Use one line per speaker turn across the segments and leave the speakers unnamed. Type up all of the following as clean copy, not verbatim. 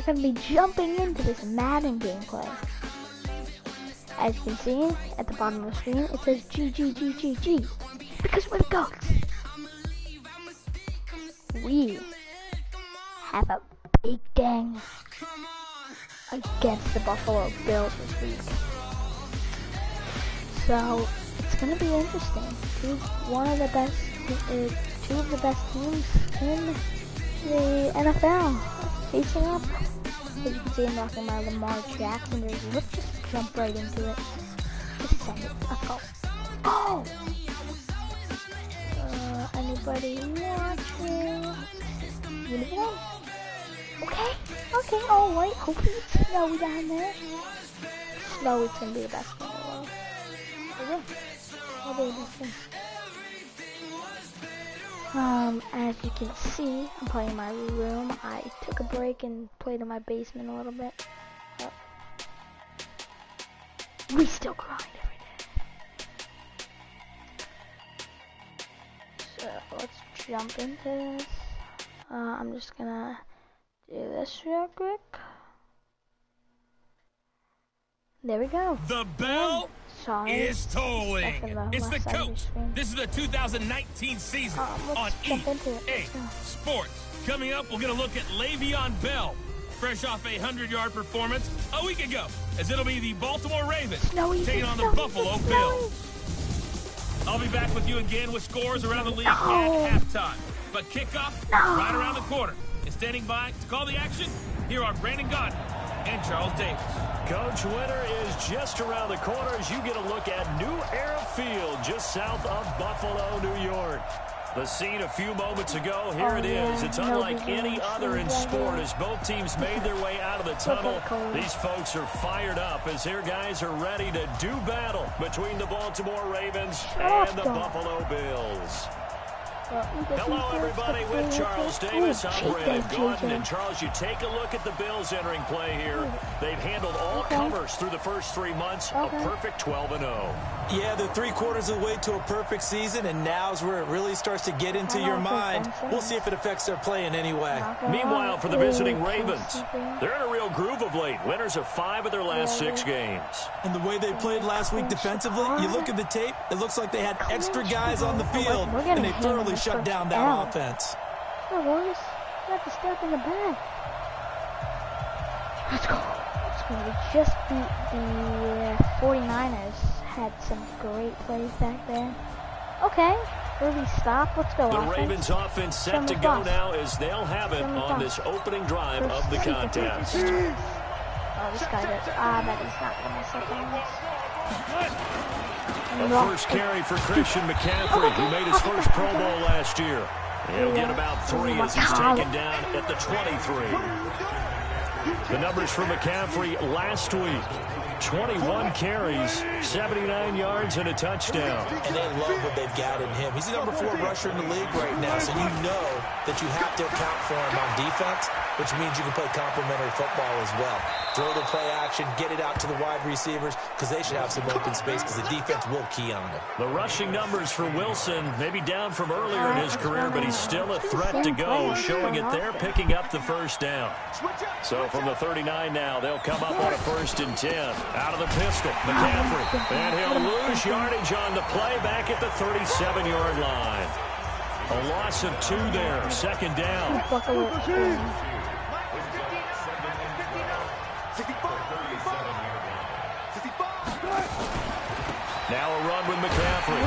going to be jumping into this Madden gameplay. As you can see at the bottom of the screen, it says GGGGG, because we're the GOATs. We have a big dang against the Buffalo Bills this week. So it's going to be interesting. Two of the best teams in the NFL facing up. As you can see, I'm rocking my Lamar Jackson. Let's just jump right into it. Just send it. Let's go. Oh! Anybody watching? Uniform? Okay. Okay, alright. Hopefully it's snowy down there. Snow is gonna be the best thing in the world. Okay. I'll be able to. As you can see, I'm playing in my room. I took a break and played in my basement a little bit. But we still grind every day. So let's jump into this. I'm just gonna do this real quick. There we go.
The bell is tolling. It's the coach. This is the 2019 season on EA Sports. Coming up, we're going to look at Le'Veon Bell, fresh off a 100-yard performance a week ago, as it'll be the Baltimore Ravens taking on the Buffalo Bills. I'll be back with you again with scores around the league at halftime. But kickoff right around the corner. And standing by to call the action, here are Brandon Gordon and Charles Davis.
Coach, winter is just around the corner as you get a look at New Era Field, just south of Buffalo, New York. The scene a few moments ago, here it is. It's unlike any other in sport as both teams made their way out of the tunnel. These folks are fired up as their guys are ready to do battle between the Baltimore Ravens and the Buffalo Bills. Hello, everybody, with Charles Davis. I'm Brandon Gordon. And, Charles, you take a look at the Bills entering play here. They've handled all comers through the first 3 months, a perfect 12-0.
Yeah, they're 3/4 of the way to a perfect season, and now's where it really starts to get into your mind. We'll see if it affects their play in any way.
Meanwhile, for the visiting Ravens, they're in a real groove of late. Winners of 5 of their last 6 games.
And the way they played last week defensively, you look at the tape, it looks like they had extra guys on the field, and they thoroughly shut down that offense.
Oh, boys, you have to step in the back. Let's go. It's going to just beat the 49ers. Had some great plays back there. Okay, early stop. Let's go.
The Ravens offense set to go now as they'll have it on this opening drive of the contest.
Oh, this guy does. That is not going to mess up on this.
A first carry for Christian McCaffrey, who made his first Pro Bowl last year. He'll get about 3 as he's taken down at the 23. The numbers for McCaffrey last week. 21 carries, 79 yards, and a touchdown.
And they love what they've got in him. He's the number 4 rusher in the league right now, so you know that you have to account for him on defense, which means you can play complementary football as well. Throw the play action, get it out to the wide receivers, because they should have some open space, because the defense will key on it.
The rushing numbers for Wilson, maybe down from earlier in his career, but he's still a threat to go, showing it there, picking up the first down. So from the 39 now, they'll come up on a 1st and 10. Out of the pistol, McCaffrey. And he'll lose yardage on the play back at the 37-yard line. A loss of 2 there, 2nd down. Now a run with McCaffrey.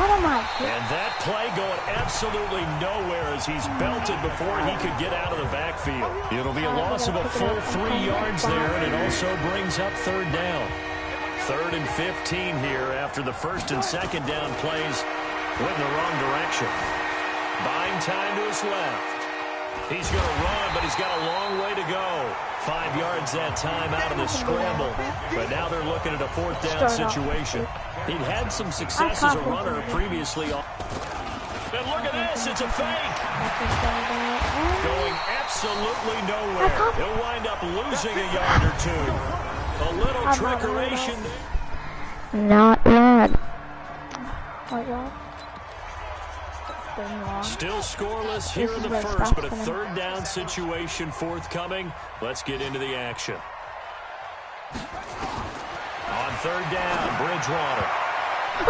And that play going absolutely nowhere as he's belted before he could get out of the backfield. It'll be a loss of a full 3 yards there, and it also brings up 3rd down. 3rd and 15 here after the 1st and 2nd down plays went in the wrong direction. Buying time to his left. He's going to run, but he's got a long way to go. 5 yards that time out of the scramble. But now they're looking at a 4th down situation. He'd had some success as a runner previously. And look at this, it's a fake. Going absolutely nowhere. He'll wind up losing a yard or 2. A little trickeration.
Not bad. Oh, yeah.
Still scoreless here in the first, but a third down situation forthcoming. Let's get into the action. On third down, Bridgewater. And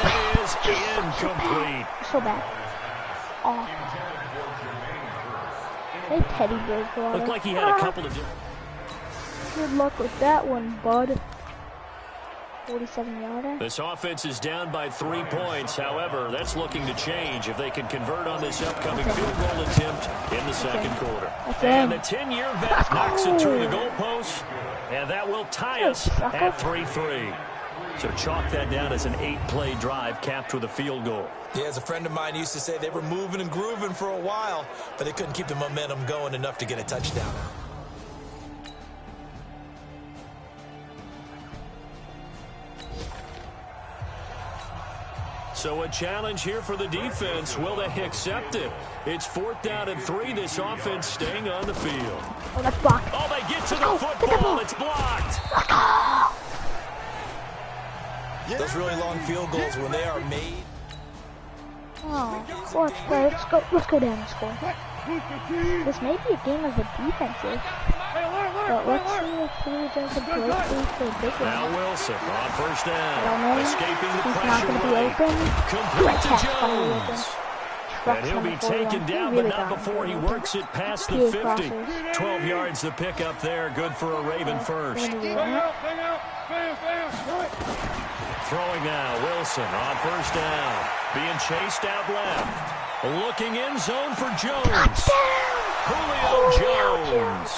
that is incomplete.
So bad. Oh. Hey, Teddy Bridgewater.
Looked like he had a couple of different...
Good luck with that one, bud. 47-yarder.
This offense is down by 3 points. However, that's looking to change if they can convert on this upcoming field goal attempt in the second quarter. And the 10-year vet knocks it through the goalpost, and that will tie us at 3-3. So chalk that down as an 8-play drive capped with a field goal.
Yeah, as a friend of mine used to say, they were moving and grooving for a while, but they couldn't keep the momentum going enough to get a touchdown.
So a challenge here for the defense. Will they accept it? It's 4th down and 3. This offense staying on the field.
Oh, that's blocked.
Oh, they get to the football. It's blocked.
Those really long field goals, when they are made.
Oh, let's go down and score. This may be a game of the defenses. But let's see if he does a break through for a big one.
Now Wilson on first down. Escaping the
He's
pressure.
not going to be open.
Complete to Jones. And he'll be taken down, but not before he works it past the 50. 12 yards to pick up there. Good for a Raven first. Throwing now, Wilson on first down. Being chased out left. Looking in zone for Jones. Julio Jones.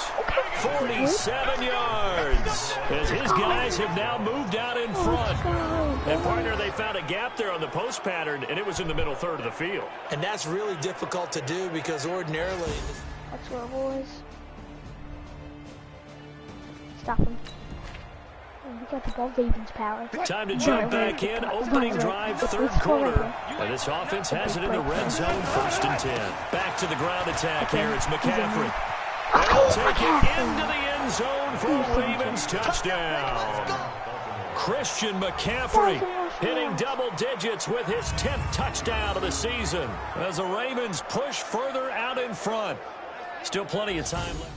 47 yards. As his guys have now moved out in front. And partner, they found a gap there on the post pattern, and it was in the middle third of the field.
And that's really difficult to do because ordinarily...
Let's go, boys. Stop him. We got the ball Ravens power.
Time to jump back in. Opening drive, third quarter. And this offense has it in the red zone, 1st and 10. Back to the ground attack here. It's McCaffrey. They'll take it into the end zone for a Ravens touchdown. Christian McCaffrey hitting double digits with his 10th touchdown of the season as the Ravens push further out in front. Still plenty of time left.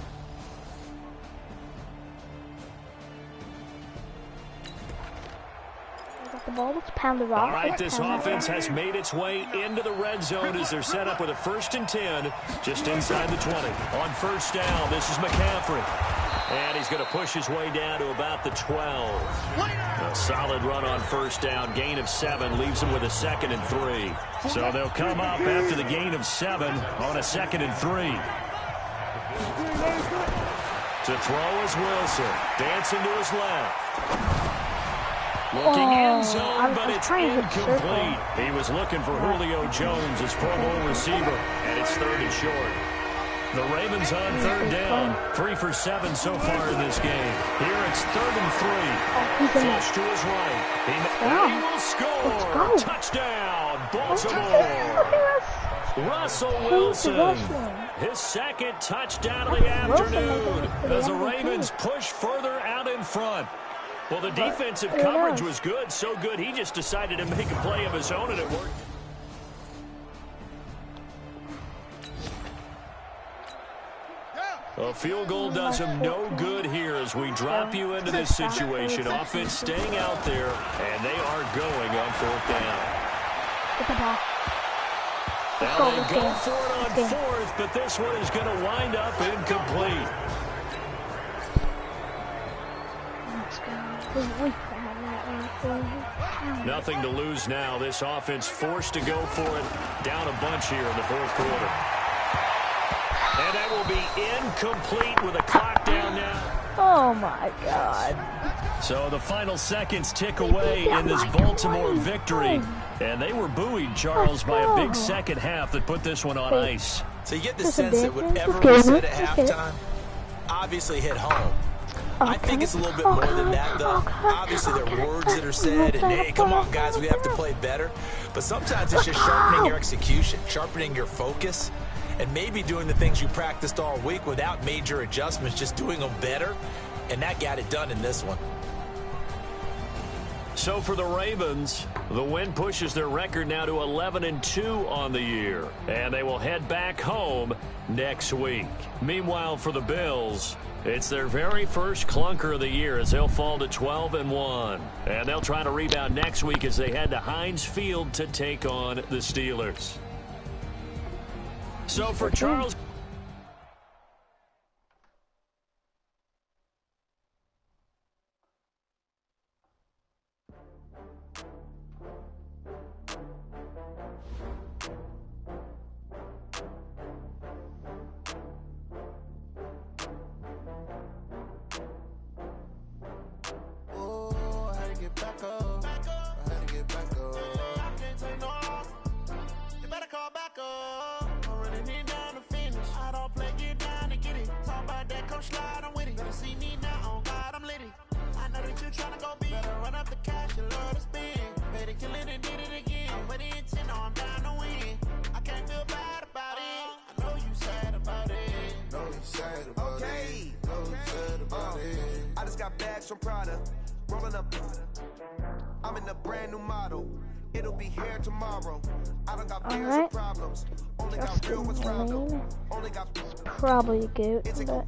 The ball, let's pound the rock.
All right, this offense has made its way into the red zone as they're set up with a 1st and 10 just inside the 20. On first down, this is McCaffrey. And he's going to push his way down to about the 12. A solid run on first down. Gain of 7 leaves him with a 2nd and 3. So they'll come up after the gain of 7 on a 2nd and 3. To throw is Wilson. Dancing to his left. Looking in zone, but it's incomplete. He was looking for Julio Jones, his Pro Bowl receiver, and it's 3rd and short. The Ravens on third down, 3 for 7 so far in this game. Here it's 3rd and 3. Flush to his right. He will score. Touchdown, Baltimore. Russell Wilson, his 2nd touchdown of the afternoon as the Ravens push further out in front. Well, the defensive coverage was good, so good he just decided to make a play of his own, and it worked. A field goal does him no good here as we drop you into this situation. Offense staying out there, and they are going on 4th down. Now they go for it on 4th, but this one is going to wind up incomplete. Nothing to lose now. This offense forced to go for it. Down a bunch here in the 4th quarter. And that will be incomplete with a clock down now.
Oh, my God.
So the final seconds tick away in this Baltimore victory. And they were buoyed, Charles, by a big second half that put this one on ice.
So you get the sense that whatever was said at halftime obviously hit home. I think it's a little bit more than that, though. Obviously, there are words that are said, and hey, come on, guys, we have to play better. But sometimes it's just sharpening your execution, sharpening your focus, and maybe doing the things you practiced all week without major adjustments, just doing them better, and that got it done in this one.
So for the Ravens, The win pushes their record now to 11-2 on the year, and they will head back home next week. Meanwhile, for the Bills, it's their very first clunker of the year as they'll fall to 12-1. And they'll try to rebound next week as they head to Heinz Field to take on the Steelers. So for Charles...
Rolling up, I'm in a brand new model. It'll be here tomorrow. I don't got fears or problems. Only got real ones round them. Only got
probably good, but you know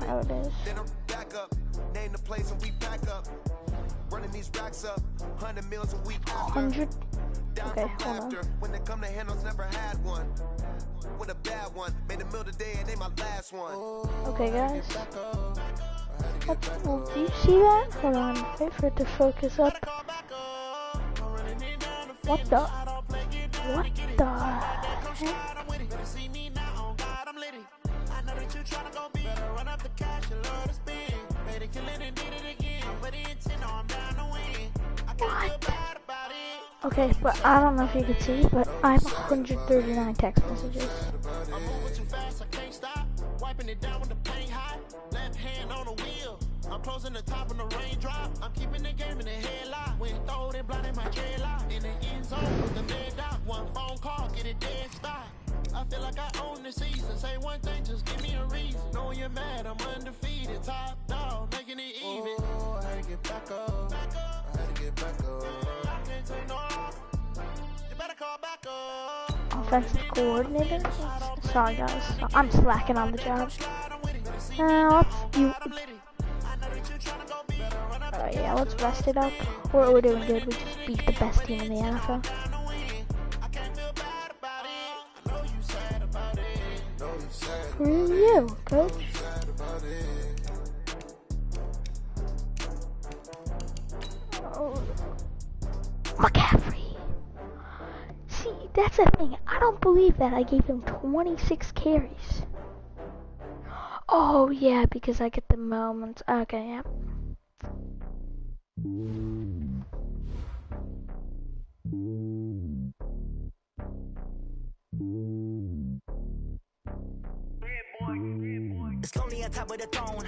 how it is.
Then back up, name the place and we back up. Running these racks up, 100 meals a week.
100. Okay, hold on.
When they come to handles, never had one. With a bad one, made a meal today and they my last one.
Okay, guys. Well, do you see that? Hold on, wait for it to focus up. What the? What the heck? What? Okay, but I don't know if you can see, but I have 139 text messages.
I'm closing the top on the raindrop. I'm keeping the game in the headlock. When throw they blind in my dreadlock. In the end zone with the mid dot. One phone call, get it dead stop. I feel like I own the season. Say one thing, just give me a reason. Knowing you're mad, I'm undefeated. Top dog, making it even. Oh, I had to get back up. I had to get back up. I can't take no off. You better call back up.
Offensive coordinator? Sorry guys, I'm slacking on the job. Let's do... yeah, let's rest it up. We're doing good. We just beat the best team in the NFL. Screw you, coach. Oh. McCaffrey. See, that's the thing. I don't believe that I gave him 26 carries. Oh, yeah, because I get the moments. Okay, yeah.
It's lonely on top of the throne.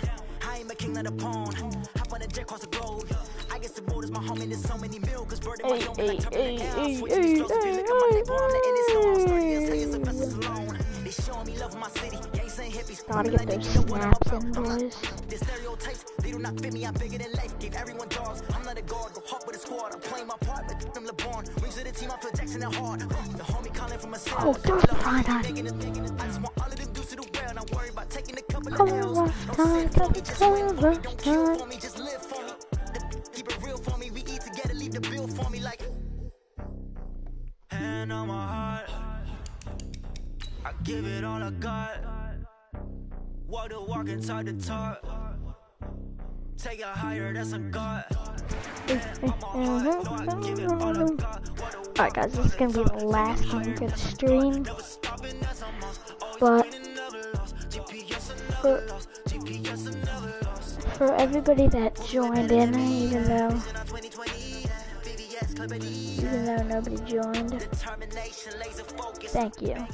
I am a king of the pawn. Hop on a jet across the globe. I guess the road is my home and there's so many mil. Cause bird in my dome like top of the air. Switching these flows, if you look at my label, I'm letting it snow. I'm 30 years, hey, it's a vessels alone. They showing me love in my city. Yanks and hippies.
Gotta get those snaps in, boys.
The stereotypes, they do not fit me. I'm bigger than life. Gave everyone dogs. I'm not a guard, go hard with a squad. I'm playing my part, but I'm LeBron. Rings of the team, I feel Jackson and hard. The homie calling from a city.
Oh, don't find out.
I just want all of them dudes to the well. Not worry about taking a couple of L's. Just live for me. Keep it real for me. We eat together, leave the bill for me like. Hand on my heart. I give it all I got. Walk the walk and talk the talk. Take it higher, that's a God.
Alright guys, this is gonna be the last game for the stream. But for everybody that joined in, even though nobody joined, thank you.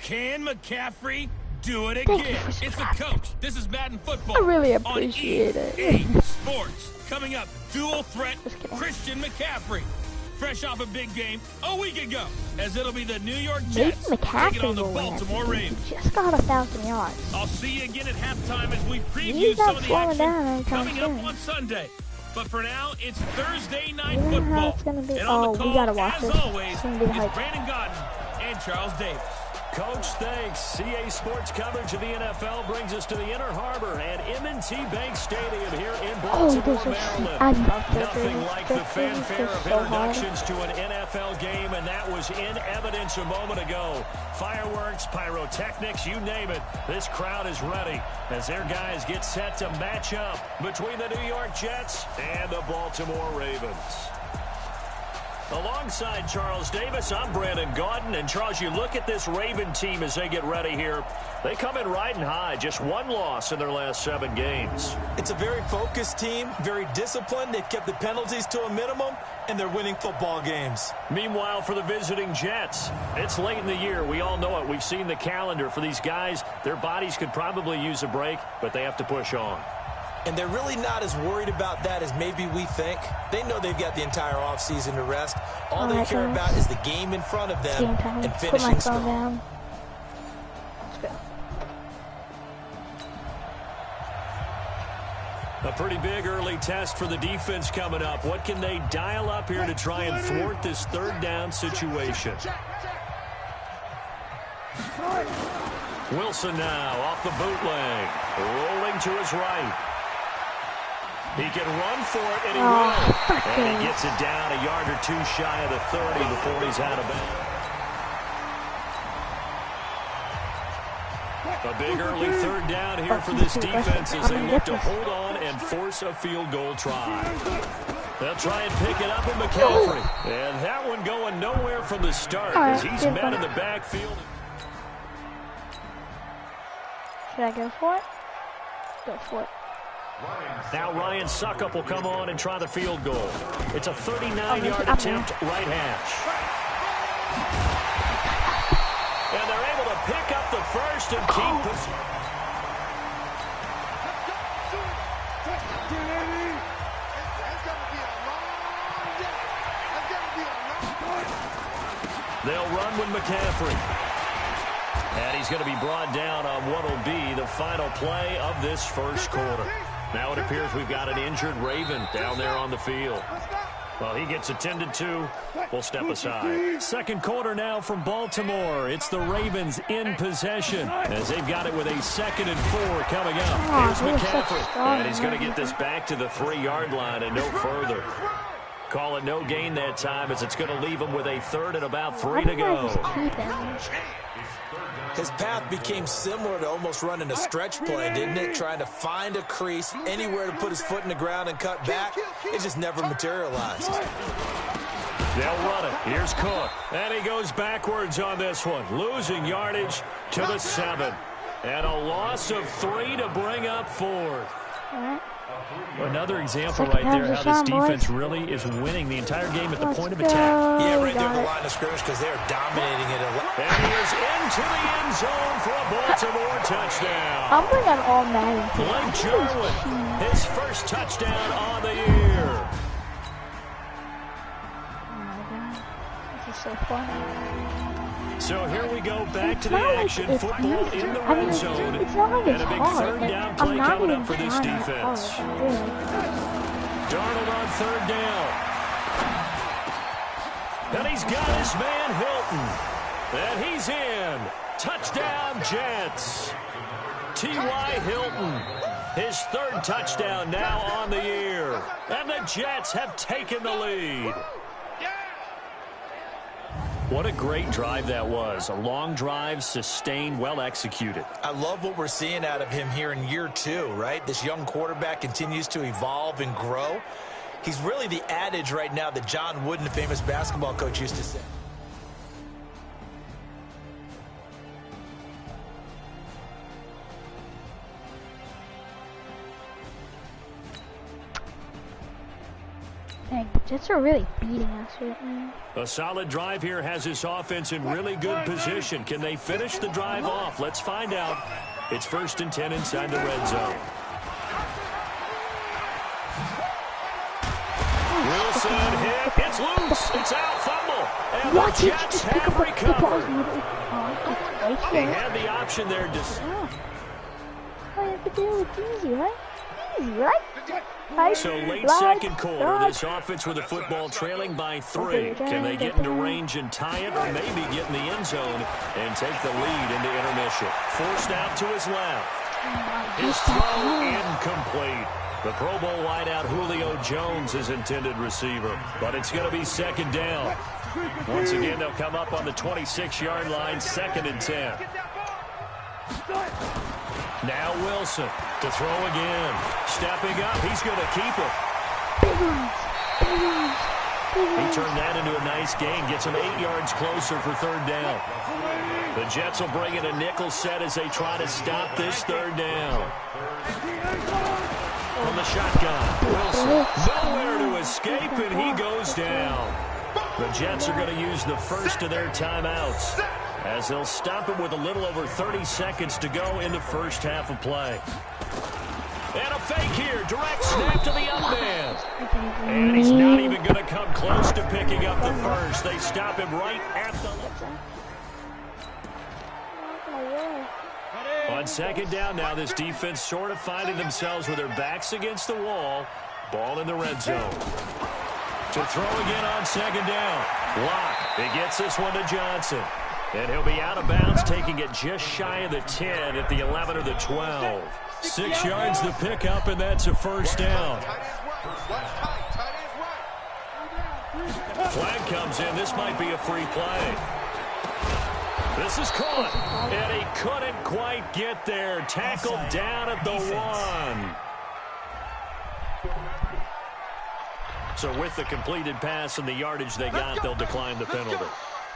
Can McCaffrey do it again? It's the coach. This is Madden football.
I really appreciate it.
EA Sports. Coming up, dual threat Christian McCaffrey. Fresh off a big game a week ago, as it'll be the New York Jets taking on the Baltimore Ravens.
He just got 1,000 yards.
I'll see you again at halftime as we preview some of the action coming up on Sunday. But for now, it's Thursday night football.
It's gonna be,
and on the call,
we gotta watch
as
this.
always,
It's gonna be
is
hype.
Brandon Godden and Charles Davis.
Coach, thanks. CA Sports coverage of the NFL brings us to the Inner Harbor at M&T Bank Stadium here in Baltimore, Maryland.
I love this.
Nothing like the fanfare of introductions to an NFL game, and that was in evidence a moment ago. Fireworks, pyrotechnics, you name it. This crowd is ready as their guys get set to match up between the New York Jets and the Baltimore Ravens. Alongside Charles Davis, I'm Brandon Godden. And, Charles, you look at this Raven team as they get ready here. They come in riding high, just one loss in their last 7 games.
It's a very focused team, very disciplined. They've kept the penalties to a minimum, and they're winning football games.
Meanwhile, for the visiting Jets, it's late in the year. We all know it. We've seen the calendar. For these guys, their bodies could probably use a break, but they have to push on.
And they're really not as worried about that as maybe we think. They know they've got the entire offseason to rest. All they care about is the game in front of them and finishing strong.
A pretty big early test for the defense coming up. What can they dial up here to try and thwart this third down situation? Wilson now off the bootleg, rolling to his right. He can run for it, and he will. And he gets it down a yard or two shy of the 30 before he's out of bounds. A big early third down here for this defense as they look to hold on and force a field goal try. They'll try and pick it up in McCaffrey. And that one going nowhere from the start as he's met in the backfield.
Should I go for it? Go for it.
Now Ryan Suckup will come on and try the field goal. It's a 39-yard attempt, right hash. And they're able to pick up the first and keep it. They'll run with McCaffrey. And he's going to be brought down on what will be the final play of this first quarter. Now it appears we've got an injured Raven down there on the field. Well, he gets attended to. We'll step aside. Second quarter now from Baltimore. It's the Ravens in possession as they've got it with a 2nd and 4 coming up. Here's McCaffrey. And he's going to get this back to the 3-yard line and no further. Call it no gain that time as it's going to leave him with a 3rd and about 3 to go.
His path became similar to almost running a stretch play, didn't it? Trying to find a crease, anywhere to put his foot in the ground and cut back. It just never materialized.
They'll run it. Here's Cook. And he goes backwards on this one, losing yardage to the 7. And a loss of 3 to bring up 4th. Another example right there how this defense really is winning the entire game at the point of attack.
Yeah, right there at the line of scrimmage because they are dominating it.
And he is into the end zone for a Baltimore touchdown.
I'm bringing all Madden.
Blake Jarwin, his first touchdown on the year.
Oh my God, this is so fun.
So here we go back to the action. Football in the red zone. And a big third down play coming up for this defense. Darnold on 3rd down. And he's got his man Hilton. And he's in. Touchdown Jets. T.Y. Hilton. His 3rd touchdown now on the year. And the Jets have taken the lead. What a great drive that was. A long drive, sustained, well executed.
I love what we're seeing out of him here in year 2, right? This young quarterback continues to evolve and grow. He's really the adage right now that John Wooden, the famous basketball coach, used to say.
Dang, the Jets are really beating us right now.
A solid drive here has this offense in really good position. Can they finish the drive off? Let's find out. It's 1st and 10 inside the red zone. Wilson hit. It's loose. It's out. Fumble. And the Jets have recovered. They had the option there.
All you have to do is easy, right? easy, right?
So late second quarter, this offense with the football trailing by 3. Can they get into range and tie it, or maybe get in the end zone and take the lead into intermission? Forced out to his left. His throw incomplete. The Pro Bowl wideout Julio Jones is intended receiver, but it's going to be second down. Once again, they'll come up on the 26-yard line, 2nd and 10. Now Wilson to throw again. Stepping up, he's going to keep it. He turned that into a nice gain, gets him 8 yards closer for 3rd down. The Jets will bring in a nickel set as they try to stop this 3rd down. From the shotgun, Wilson nowhere to escape, and he goes down. The Jets are going to use the first of their timeouts as they'll stop him with a little over 30 seconds to go in the first half of play. And a fake here, direct snap to the up man. And he's not even going to come close to picking up the first. They stop him right at the... On 2nd down now, this defense sort of finding themselves with their backs against the wall. Ball in the red zone. To throw again on 2nd down. Block. He gets this one to Johnson. And he'll be out of bounds, taking it just shy of the 10 at the 11 or the 12. 6 yards to pick up, and that's a first down. Flag comes in. This might be a free play. This is caught, and he couldn't quite get there. Tackled down at the 1. So with the completed pass and the yardage they got, they'll decline the penalty.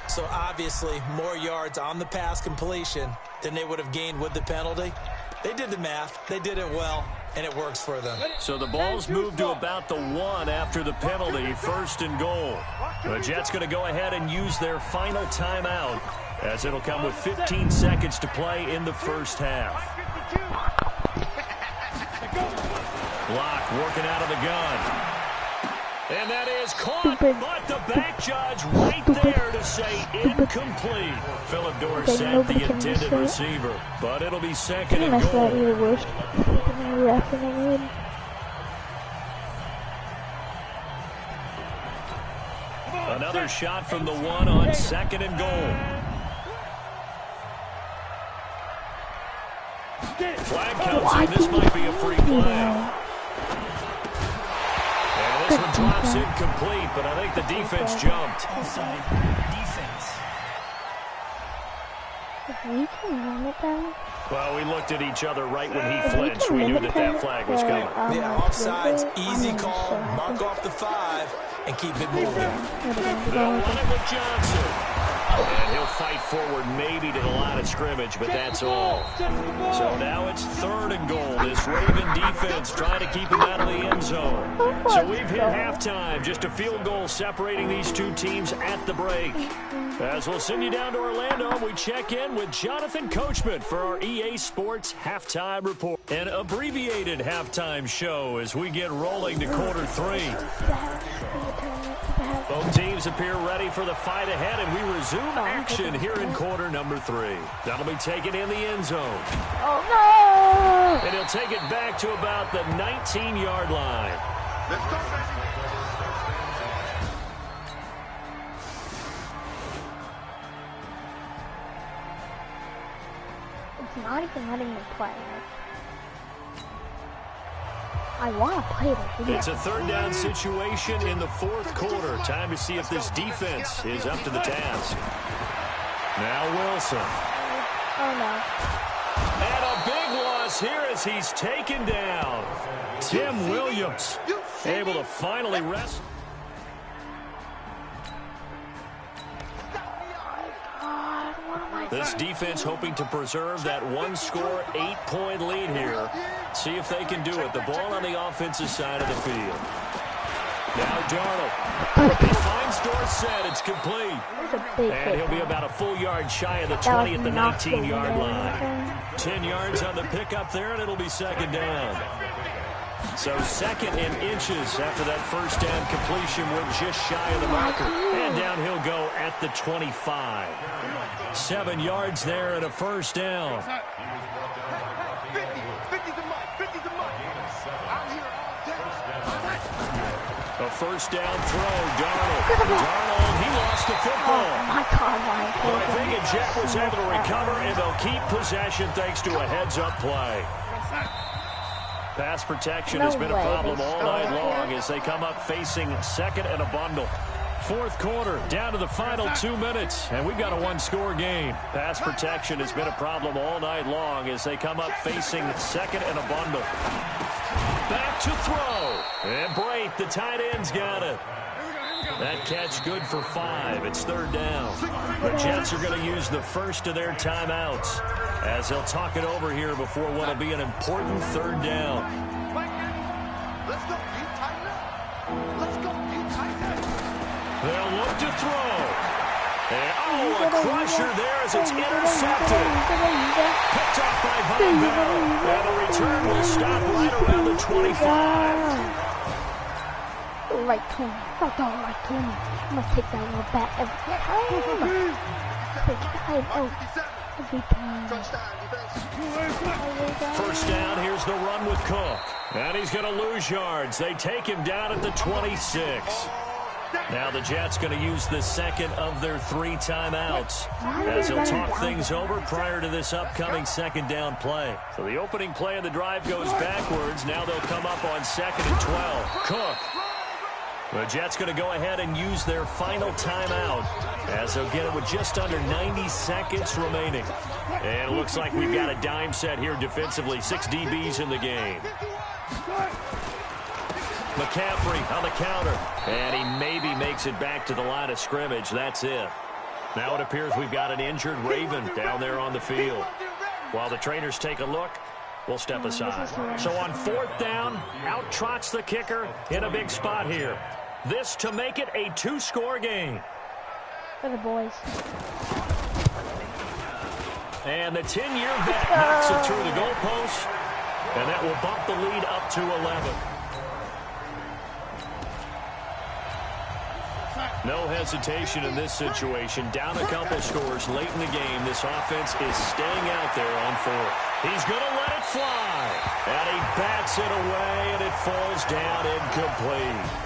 So obviously, more yards on the pass completion than they would have gained with the penalty. They did the math. They did it well, and it works for them.
So the ball's moved to about the 1 after the penalty, 1st and goal. The Jets going to go ahead and use their final timeout, as it'll come with 15 seconds to play in the first half. Block working out of the gun. And that is caught, but the back judge right there to say incomplete. Philip Dorsett, the intended receiver, but it'll be 2nd and goal. Another shot from the 1 on 2nd and goal. Flag comes in. This might be a free play. And this one drops incomplete, but I think the defense jumped.
Offside. Defense.
We can run it down.
Well, we looked at each other right when he flinched. We knew that that flag was coming.
Yeah, offsides, easy call. Mark off the 5 and keep it moving.
They'll run it with Johnson. And he'll fight forward maybe to the line of scrimmage, but that's all. So now it's 3rd and goal. This Raven defense trying to keep him out of the end zone. So we've hit halftime. Just a field goal separating these two teams at the break. As we'll send you down to Orlando, we check in with Jonathan Coachman for our EA Sports Halftime Report. An abbreviated halftime show as we get rolling to quarter 3. Both teams appear ready for the fight ahead, and we resume action here in quarter number 3. That'll be taken in the end zone.
Oh, no!
And he'll take it back to about the 19-yard line.
Let's go, baby.
It's not even letting me play. I want to play this video.
It's a 3rd down situation in the 4th quarter. Time to see if this defense is up to the task. Now Wilson.
Oh, no.
And a big loss here as he's taken down. Tim Williams able to finally rest. This defense hoping to preserve that 1-score, 8-point lead here. See if they can do it. The ball on the offensive side of the field. Now Darnold. He finds Dorsett. It's complete. And he'll be about a full yard shy of the 20 at the 19-yard line. 10 yards on the pickup there, and it'll be 2nd down. So 2nd and inches after that first down completion. We're just shy of the marker. And down he'll go at the 25. 7 yards there and a first down. A first down throw, Darnold, he lost the football.
Oh my God, Ryan.
But I think a Jet was able to recover, and they'll keep possession thanks to a heads-up play. Pass protection has been a problem all night long as they come up facing second and a bundle. Fourth quarter, down to the final 2 minutes, and we've got a one-score game. Pass protection has been a problem all night long as they come up facing second and a bundle. Back to throw. And Brait, the tight end's got it. That catch good for 5. It's third down. The Jets are going to use the first of their timeouts as they'll talk it over here before what will be an important third down.
Let's go. You tighten up. Let's go. You tighten up.
They'll look to throw. And, a crusher there as it's intercepted. Picked off by Von Bell. And the return will stop right around the 25.
Right to him. Right to him. I'm going to take that one back every time. Every time.
First down, here's the run with Cook. And he's going to lose yards. They take him down at the 26. Now the Jets going to use the second of their 3 timeouts as they'll talk things over prior to this upcoming second down play. So the opening play of the drive goes backwards. Now they'll come up on second and 12. Cook. The Jets going to go ahead and use their final timeout as they'll get it with just under 90 seconds remaining. And it looks like we've got a dime set here defensively. 6 DBs in the game. McCaffrey on the counter. And he maybe makes it back to the line of scrimmage. That's it. Now it appears we've got an injured Raven down there on the field. While the trainers take a look, we'll step aside. So on fourth down, out trots the kicker in a big spot here. This to make it a 2-score game.
For the boys.
And the 10-year vet knocks it through the goalpost. And that will bump the lead up to 11. No hesitation in this situation. Down a couple scores late in the game. This offense is staying out there on 4th. He's going to let it fly. And he bats it away, and it falls down incomplete.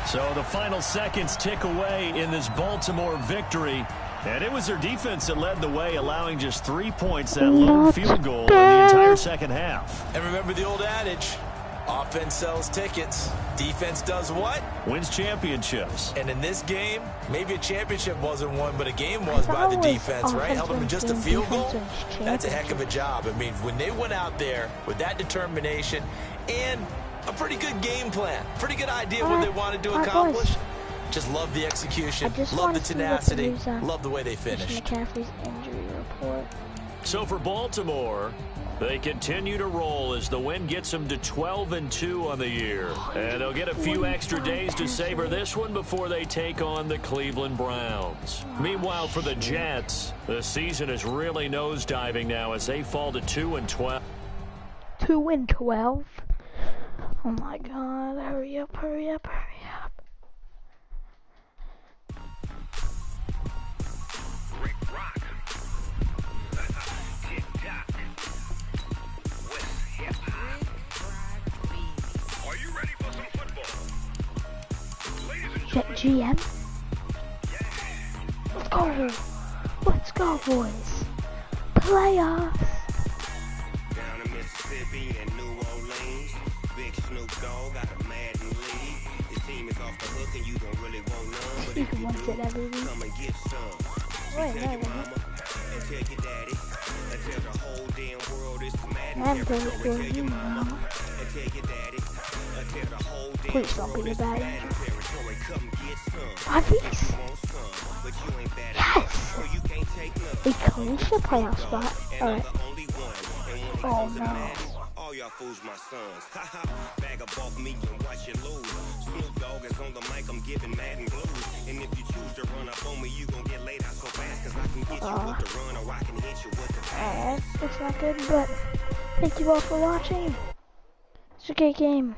So the final seconds tick away in this Baltimore victory. And it was their defense that led the way, allowing just 3 points, that lone field goal in the entire second half.
And remember the old adage, offense sells tickets. Defense does what?
Wins championships.
And in this game, maybe a championship wasn't won, but a game was by the defense, right? Held them in just a field goal. That's a heck of a job. I mean, when they went out there with that determination and a pretty good game plan, pretty good idea what they wanted to accomplish. Just love the execution, love the tenacity, love the way they finished.
McCaffrey's injury report.
So for Baltimore, they continue to roll as the win gets them to 12-2 on the year. And they'll get a few extra days to savor this one before they take on the Cleveland Browns. Meanwhile, for the Jets, the season is really nosediving now as they fall to 2-12.
2-12? Oh my God, hurry up, hurry up, hurry up.
Rick Rock. Tick-tock. West hip-hop. Are you ready for some football? Ladies and gentlemen.
GM? Let's go. Let's go, boys. Playoffs.
Down in Mississippi and New Orleans, Big Snoop Dogg got a Madden league. Your team is off the hook and you don't really want none, but if you do, come and get some. Tell your mama and tell your daddy and tell the whole damn world it's Madden territory. Tell your mama and tell your daddy and tell the whole damn world it's Madden territory. Come get some.
Yes!
But you ain't bad enough, or you can't take none.
We clinched the playoff spot. Alright. Oh no.
All y'all fools my sons. Haha. Bag up off me and watch you lose. Snoop Dogg is on the mic, I'm giving Madden blues. And if you choose to run up on me, you gon' get laid out so fast, cause I can get you with the run or I can hit you with the pass.
It's not good, but thank you all for watching. It's a great game.